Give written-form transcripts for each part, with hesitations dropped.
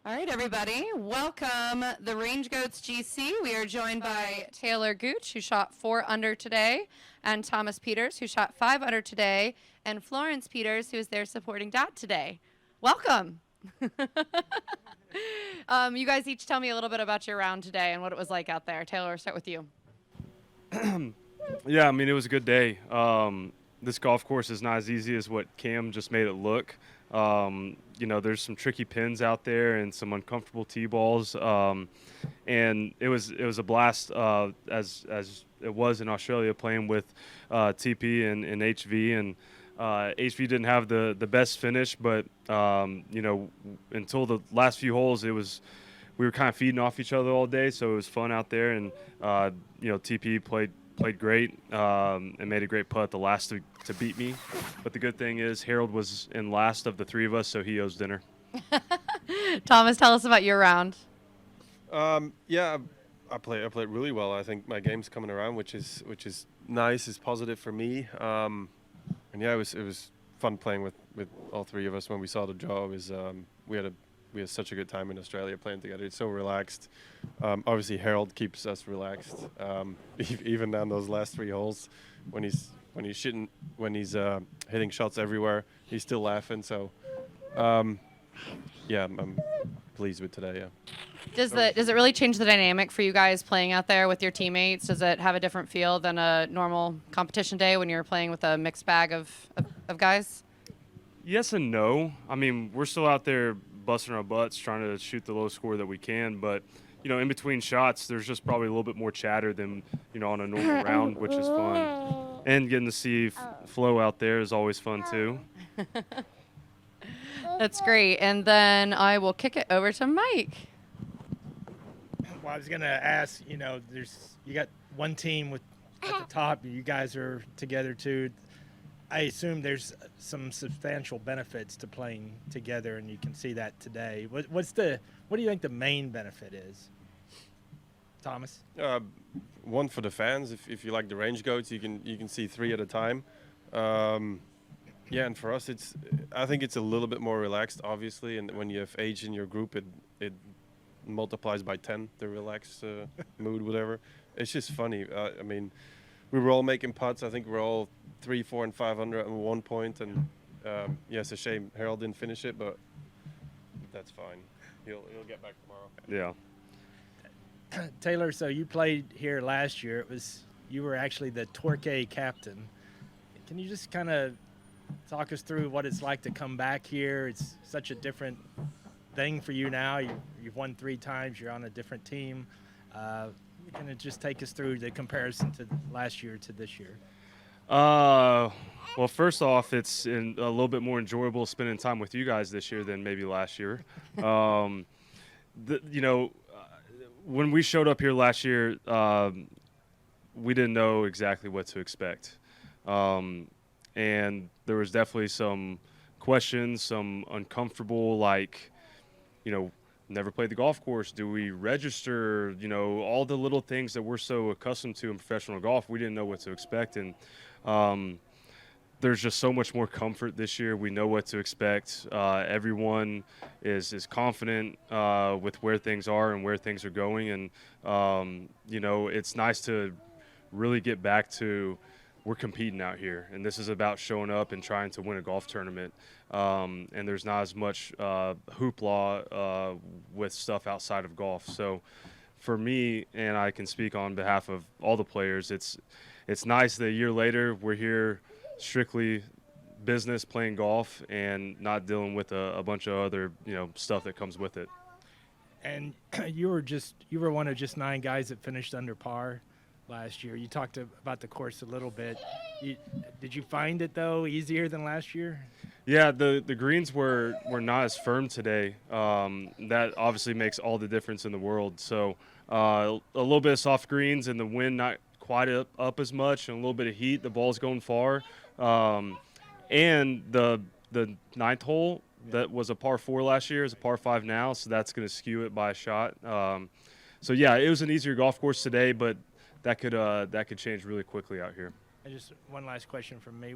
All right, everybody, welcome the Range Goats GC. We are joined by Talor Gooch, who shot 4 under today, and Thomas Pieters, who shot 5 under today, and Florence Pieters, who is their supporting dad today. Welcome. You guys each tell me a little bit about your round today and what it was like out there. Taylor, start with you. Yeah, I mean, it was a good day. This golf course is not as easy as what Cam just made it look. There's some tricky pins out there and some uncomfortable tee balls, and it was a blast as it was in Australia playing with TP and HV, and HV didn't have the best finish, but until the last few holes, we were kind of feeding off each other all day, so it was fun out there, and TP played great and made a great putt the last to beat me. But the good thing is Harold was in last of the three of us, so he owes dinner. Thomas, tell us about your round. Yeah, I played really well. I think my game's coming around, which is nice, is positive for me. And yeah, it was fun playing with all three of us when we saw the draw. It was we had such a good time in Australia playing together. It's so relaxed. Obviously, Harold keeps us relaxed, even down those last 3 holes. When he's hitting shots everywhere, he's still laughing. So, yeah, I'm pleased with today. Yeah. Does it really change the dynamic for you guys playing out there with your teammates? Does it have a different feel than a normal competition day when you're playing with a mixed bag of guys? Yes and no. I mean, we're still out there busting our butts trying to shoot the lowest score that we can, but in between shots, there's just probably a little bit more chatter than on a normal round, which is fun. And getting to see Flo out there is always fun too. That's great. And then I will kick it over to Mike. Well, I was gonna ask. You got one team at the top. You guys are together too. I assume there's some substantial benefits to playing together, and you can see that today. What do you think the main benefit is, Thomas? One for the fans. If you like the range goats, you can see 3 at a time. Yeah, and for us, I think it's a little bit more relaxed, obviously. And when you have age in your group, it multiplies by 10, the relaxed mood, whatever. It's just funny. I mean, we were all making putts. I think we're all 3, 4, and 5 under at one point. And yeah, it's a shame Harold didn't finish it, but that's fine. He'll get back tomorrow. Yeah. Taylor, so you played here last year. You were actually the Torquay captain. Can you just kind of talk us through what it's like to come back here? It's such a different thing for you now. You've won 3 times. You're on a different team. Can it just take us through the comparison to last year to this year? Well, first off, it's a little bit more enjoyable spending time with you guys this year than maybe last year. When we showed up here last year, we didn't know exactly what to expect. And there was definitely some questions, some uncomfortable, never played the golf course. Do we register? All the little things that we're so accustomed to in professional golf, we didn't know what to expect. And there's just so much more comfort this year. We know what to expect. Everyone is confident with where things are and where things are going. And, it's nice to really get back to we're competing out here, and this is about showing up and trying to win a golf tournament. And there's not as much hoopla with stuff outside of golf. So for me, and I can speak on behalf of all the players, it's nice that a year later we're here strictly business, playing golf, and not dealing with a bunch of other stuff that comes with it. And you were one of just 9 guys that finished under par last year. You talked about the course a little bit. Did you find it though easier than last year? Yeah, the greens were not as firm today. That obviously makes all the difference in the world. So a little bit of soft greens and the wind not quite up as much, and a little bit of heat. The ball's going far, and the 9th hole that was a par 4 last year is a par 5 now, so that's going to skew it by a shot. So yeah, it was an easier golf course today, but that could change really quickly out here. And just one last question from me.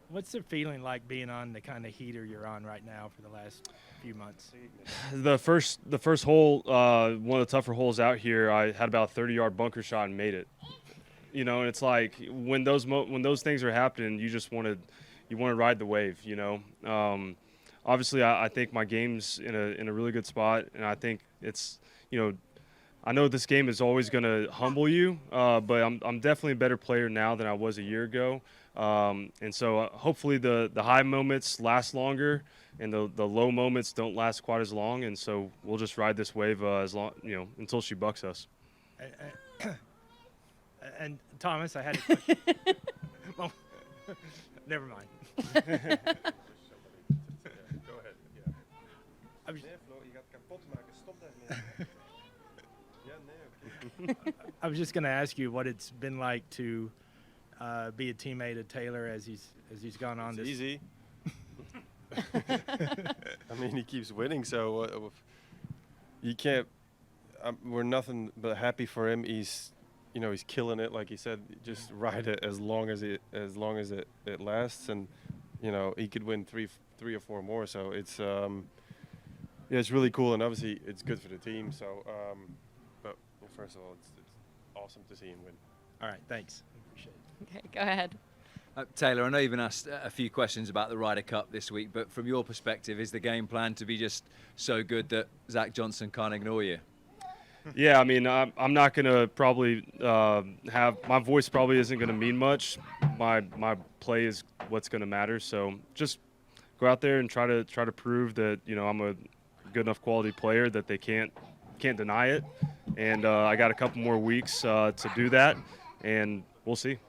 What's the feeling like being on the kind of heater you're on right now for the last few months? The first hole, one of the tougher holes out here, I had about a 30-yard bunker shot and made it. You know, and it's like when those things are happening, you just want to ride the wave. You know, obviously I think my game's in a really good spot, and I think it's, you know, I know this game is always going to humble you, but I'm definitely a better player now than I was a year ago. And so hopefully the high moments last longer, and the low moments don't last quite as long. And so we'll just ride this wave as long, you know, until she bucks us. And Thomas, I had a question. Well, never mind. Go ahead. Yeah. I was, Nee, Flo, je gaat kapot maken. Stop daarmee. Ja, nee, oké. I was just going to ask you what it's been like to be a teammate of Talor as he's gone on It's this. easy. I mean, he keeps winning, so you can't. We're nothing but happy for him. He's killing it, like he said. Just ride it as long as it lasts, and he could win three or four more. So it's it's really cool, and obviously it's good for the team. So, but first of all, it's awesome to see him win. All right, thanks. Appreciate it. Okay, go ahead. Talor, I know you've been asked a few questions about the Ryder Cup this week, but from your perspective, is the game plan to be just so good that Zach Johnson can't ignore you? Yeah, I mean, I'm not going to probably my voice probably isn't going to mean much. My play is what's going to matter. So just go out there and try to prove that, I'm a good enough quality player that they can't deny it. And I got a couple more weeks to do that, and we'll see.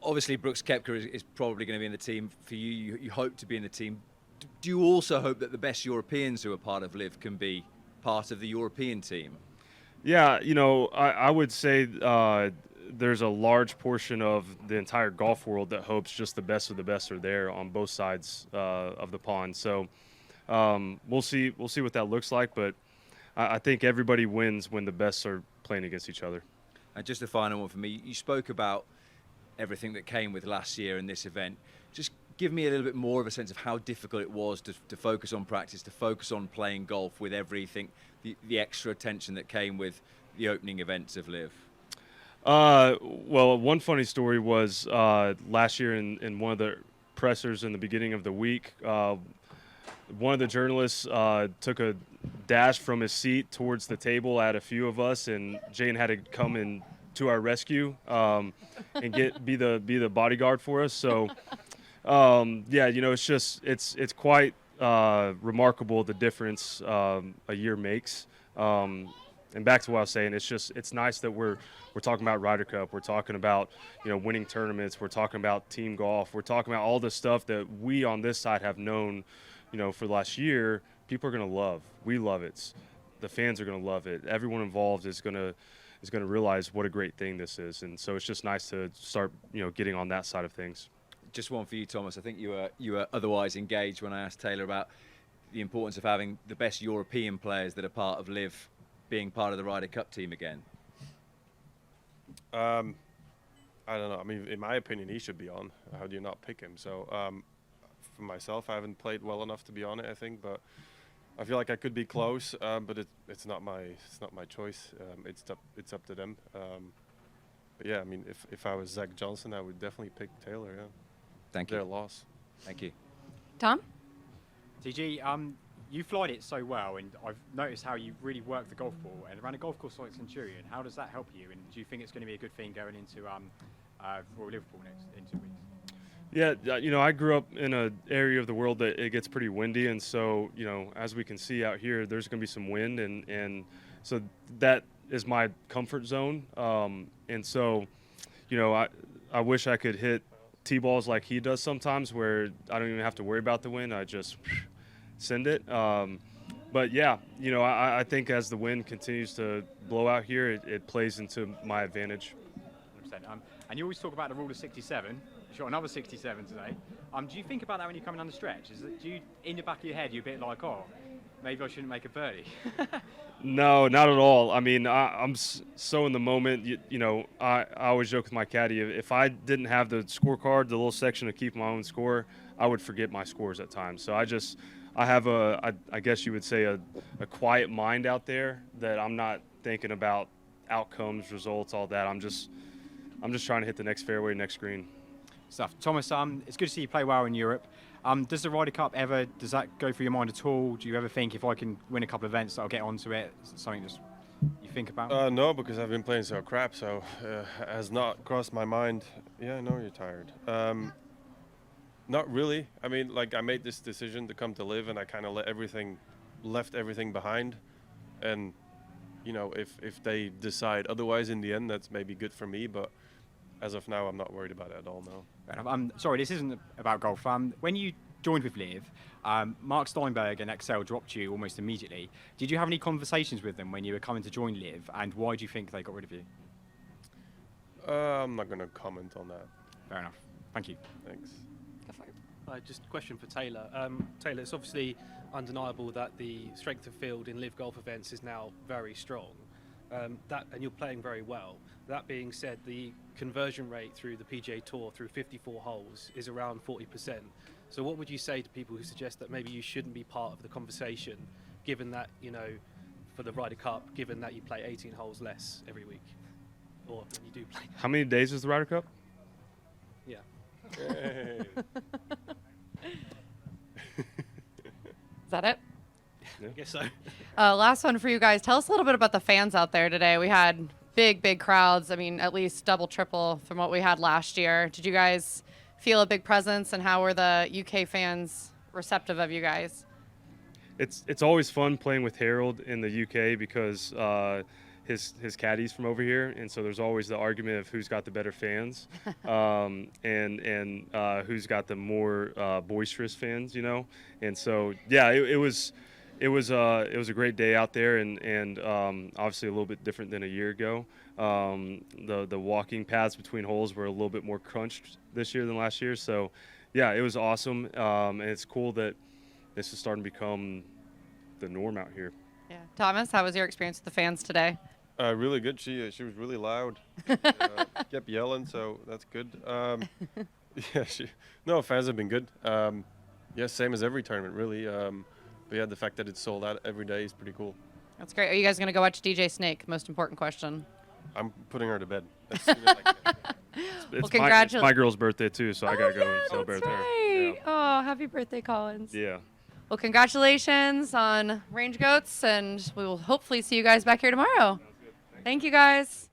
Obviously, Brooks Koepka is probably going to be in the team for you. You hope to be in the team. Do you also hope that the best Europeans who are part of Liv can be part of the European team? Yeah, I would say there's a large portion of the entire golf world that hopes just the best of the best are there on both sides of the pond. So we'll see what that looks like, but I think everybody wins when the best are playing against each other. And just a final one for me. You spoke about everything that came with last year and this event. Just give me a little bit more of a sense of how difficult it was to focus on practice, to focus on playing golf with everything, the extra attention that came with the opening events of Liv. Well, one funny story was last year in one of the pressers in the beginning of the week, one of the journalists took a dash from his seat towards the table at a few of us, and Jane had to come in to our rescue and be the bodyguard for us. So yeah, it's quite remarkable the difference a year makes. And back to what I was saying, it's nice that we're talking about Ryder Cup, we're talking about winning tournaments, we're talking about team golf, we're talking about all the stuff that we on this side have known for the last year. People are going to love. We love it. The fans are going to love it. Everyone involved is going to realize what a great thing this is, and so it's just nice to start getting on that side of things. Just one for you, Thomas. I think you were otherwise engaged when I asked Talor about the importance of having the best European players that are part of Liv being part of the Ryder Cup team again. I don't know. I mean, in my opinion, he should be on. How do you not pick him? So for myself, I haven't played well enough to be on it, I think, but I feel like I could be close, but it's not my choice. It's up to them. But yeah, I mean, if I was Zach Johnson, I would definitely pick Talor. Yeah. Thank you. Their loss. Thank you. Tom? TG, you flied it so well, and I've noticed how you really work the golf ball. And around a golf course like Centurion, how does that help you? And do you think it's going to be a good thing going into Royal Liverpool in 2 weeks? Yeah, I grew up in an area of the world that it gets pretty windy, and so as we can see out here, there's going to be some wind, and so that is my comfort zone. And so, I wish I could hit T-balls like he does sometimes, where I don't even have to worry about the wind. I just send it. But yeah, I think as the wind continues to blow out here, it plays into my advantage. 100%. And you always talk about the rule of 67. You shot another 67 today. Do you think about that when you're coming down the stretch? Do you, in the back of your head, you're a bit like, maybe I shouldn't make a birdie. No, not at all. I mean, I'm so in the moment. You know, I always joke with my caddy, if I didn't have the scorecard, the little section to keep my own score, I would forget my scores at times. So I have I guess you would say a quiet mind out there that I'm not thinking about outcomes, results, all that. I'm just trying to hit the next fairway, next green. Stuff. Thomas, it's good to see you play well in Europe. Does the Ryder Cup does that go through your mind at all? Do you ever think if I can win a couple of events, I'll get onto it? Is it something that you think about? No, because I've been playing so crap, so has not crossed my mind. Yeah, I know you're tired. Not really. I mean, like, I made this decision to come to Live, and I kind of left everything behind. And, you know, if they decide otherwise in the end, that's maybe good for me, but as of now, I'm not worried about it at all, no. Sorry, this isn't about golf. When you joined with Liv, Mark Steinberg and Excel dropped you almost immediately. Did you have any conversations with them when you were coming to join Liv, and why do you think they got rid of you? I'm not going to comment on that. Fair enough. Thank you. Thanks. Go for it. Just a question for Taylor. Taylor, it's obviously undeniable that the strength of field in Live Golf events is now very strong. And you're playing very well. That being said, the conversion rate through the PGA Tour through 54 holes is around 40%. So what would you say to people who suggest that maybe you shouldn't be part of the conversation, given that, you know, for the Ryder Cup, given that you play 18 holes less every week? Or when you do play. How many days is the Ryder Cup? Yeah. Hey. Is that it? I guess so. Last one for you guys. Tell us a little bit about the fans out there today. We had big crowds. I mean, at least double, triple from what we had last year. Did you guys feel a big presence, and how were the UK fans receptive of you guys? It's always fun playing with Harold in the UK because his caddy's from over here, and so there's always the argument of who's got the better fans, and who's got the more boisterous fans, you know. And so yeah, it was a great day out there, and obviously a little bit different than a year ago. The walking paths between holes were a little bit more crunched this year than last year. So yeah, it was awesome, and it's cool that this is starting to become the norm out here. Yeah. Thomas, how was your experience with the fans today? Really good. She was really loud. Kept yelling, so that's good. Yeah, fans have been good. Yeah, same as every tournament, really. But yeah, the fact that it's sold out every day is pretty cool. That's great. Are you guys going to go watch DJ Snake? Most important question. I'm putting her to bed as soon as I can. It's my girl's birthday too, so I gotta go and celebrate that's her. right. Yeah. Oh, happy birthday, Collins. Yeah. Well, congratulations on Range Goats, and we will hopefully see you guys back here tomorrow. Thank you, guys.